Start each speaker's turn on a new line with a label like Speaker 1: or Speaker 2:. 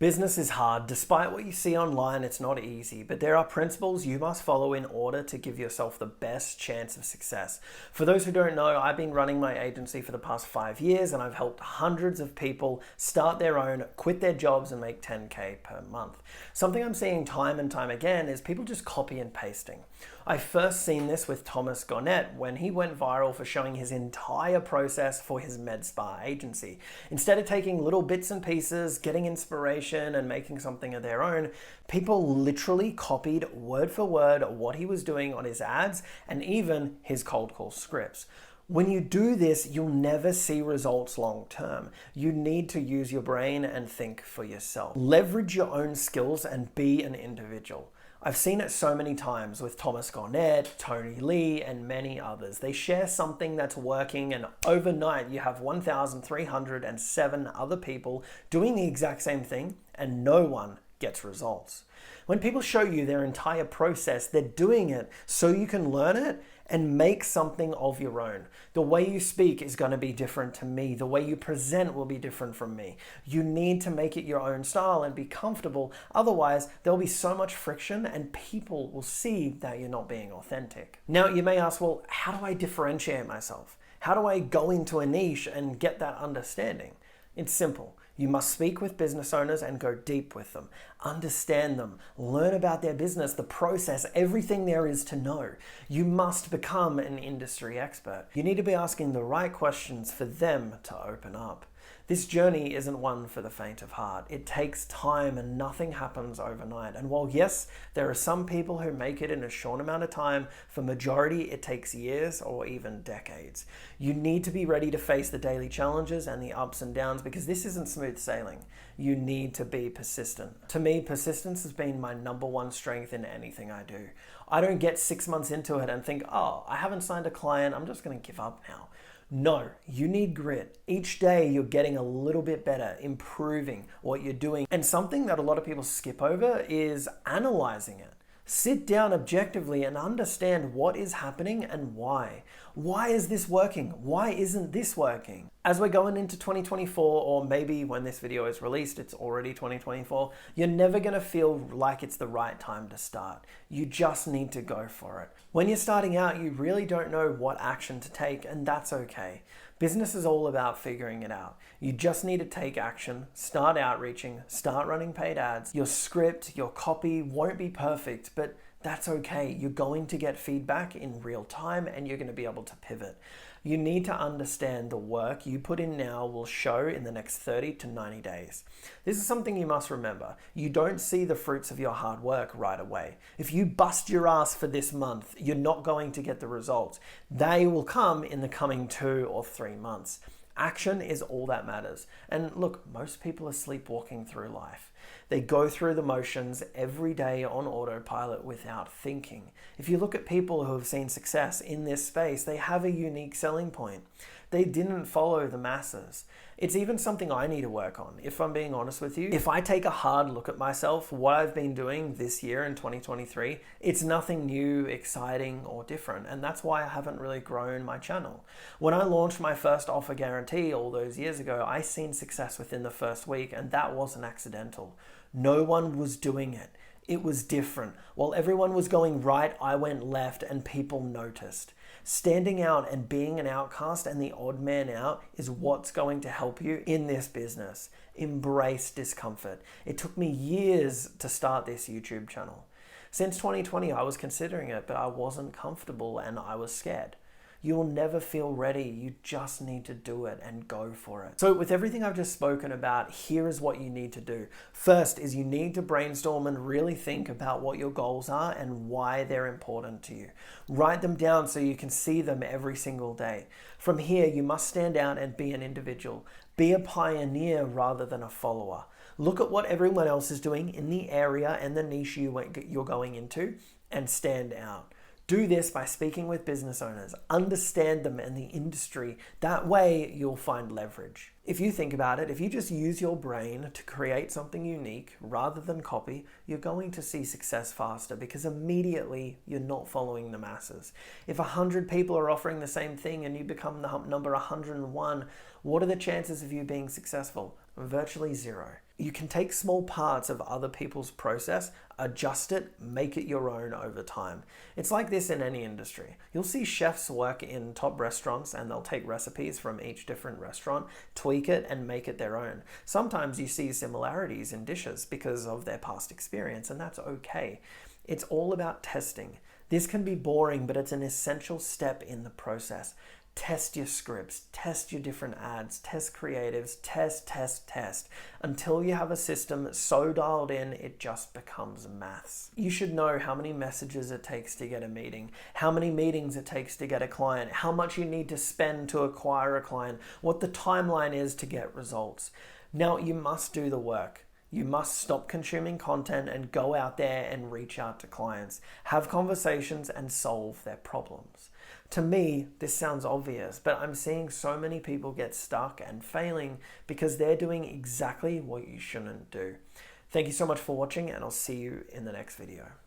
Speaker 1: Business is hard. Despite what you see online, it's not easy, but there are principles you must follow in order to give yourself the best chance of success. For those who don't know, I've been running my agency for the past 5 years, and I've helped hundreds of people start their own, quit their jobs, and make 10K per month. Something I'm seeing time and time again is people just copy and pasting. I first seen this with Thomas Garnett when he went viral for showing his entire process for his med spa agency. Instead of taking little bits and pieces, getting inspiration, and making something of their own, people literally copied word for word what he was doing on his ads and even his cold call scripts. When you do this, you'll never see results long term. You need to use your brain and think for yourself. Leverage your own skills and be an individual. I've seen it so many times with Thomas Garnett, Tony Lee, and many others. They share something that's working, and overnight you have 1,307 other people doing the exact same thing, and no one gets results. When people show you their entire process, they're doing it so you can learn it and make something of your own. The way you speak is going to be different to me. The way you present will be different from me. You need to make it your own style and be comfortable. Otherwise, there'll be so much friction and people will see that you're not being authentic. Now, you may ask, well, how do I differentiate myself? How do I go into a niche and get that understanding? It's simple. You must speak with business owners and go deep with them. Understand them. Learn about their business, the process, everything there is to know. You must become an industry expert. You need to be asking the right questions for them to open up. This journey isn't one for the faint of heart. It takes time and nothing happens overnight. And while yes, there are some people who make it in a short amount of time, for majority it takes years or even decades. You need to be ready to face the daily challenges and the ups and downs because this isn't smooth sailing. You need to be persistent. To me, persistence has been my #1 strength in anything I do. I don't get 6 months into it and think, oh, I haven't signed a client, I'm just going to give up now. No, you need grit. Each day you're getting a little bit better, improving what you're doing. And something that a lot of people skip over is analyzing it. Sit down objectively and understand what is happening and why. Why is this working? Why isn't this working? As we're going into 2024, or maybe when this video is released, it's already 2024, you're never going to feel like it's the right time to start. You just need to go for it. When you're starting out, you really don't know what action to take, and that's okay. Business is all about figuring it out. You just need to take action, start outreaching, start running paid ads. Your script, your copy won't be perfect, but that's okay. You're going to get feedback in real time and you're going to be able to pivot. You need to understand the work you put in now will show in the next 30 to 90 days. This is something you must remember. You don't see the fruits of your hard work right away. If you bust your ass for this month, you're not going to get the results. They will come in the coming 2 or 3 months. Action is all that matters. And look, most people are sleepwalking through life. They go through the motions every day on autopilot without thinking. If you look at people who have seen success in this space, they have a unique selling point. They didn't follow the masses. It's even something I need to work on, if I'm being honest with you. If I take a hard look at myself, what I've been doing this year in 2023, it's nothing new, exciting, or different. And that's why I haven't really grown my channel. When I launched my first offer guarantee all those years ago, I seen success within the first week, and that wasn't accidental. No one was doing it. It was different. While everyone was going right, I went left and people noticed. Standing out and being an outcast and the odd man out is what's going to help you in this business. Embrace discomfort. It took me years to start this YouTube channel. Since 2020, I was considering it, but I wasn't comfortable and I was scared. You will never feel ready. You just need to do it and go for it. So with everything I've just spoken about, here is what you need to do. First is you need to brainstorm and really think about what your goals are and why they're important to you. Write them down so you can see them every single day. From here, you must stand out and be an individual. Be a pioneer rather than a follower. Look at what everyone else is doing in the area and the niche you're going into and stand out. Do this by speaking with business owners, understand them and the industry. That way you'll find leverage. If you think about it, if you just use your brain to create something unique rather than copy, you're going to see success faster because immediately you're not following the masses. If 100 people are offering the same thing and you become the number 101, what are the chances of you being successful? Virtually zero. You can take small parts of other people's process, adjust it, make it your own over time. It's like this in any industry. You'll see chefs work in top restaurants and they'll take recipes from each different restaurant, tweak it, and make it their own. Sometimes you see similarities in dishes because of their past experience, and that's okay. It's all about testing. This can be boring, but it's an essential step in the process. Test your scripts, test your different ads, test creatives, test, until you have a system so dialed in it just becomes maths. You should know how many messages it takes to get a meeting, how many meetings it takes to get a client, how much you need to spend to acquire a client, what the timeline is to get results. Now you must do the work. You must stop consuming content and go out there and reach out to clients, have conversations and solve their problems. To me, this sounds obvious, but I'm seeing so many people get stuck and failing because they're doing exactly what you shouldn't do. Thank you so much for watching, and I'll see you in the next video.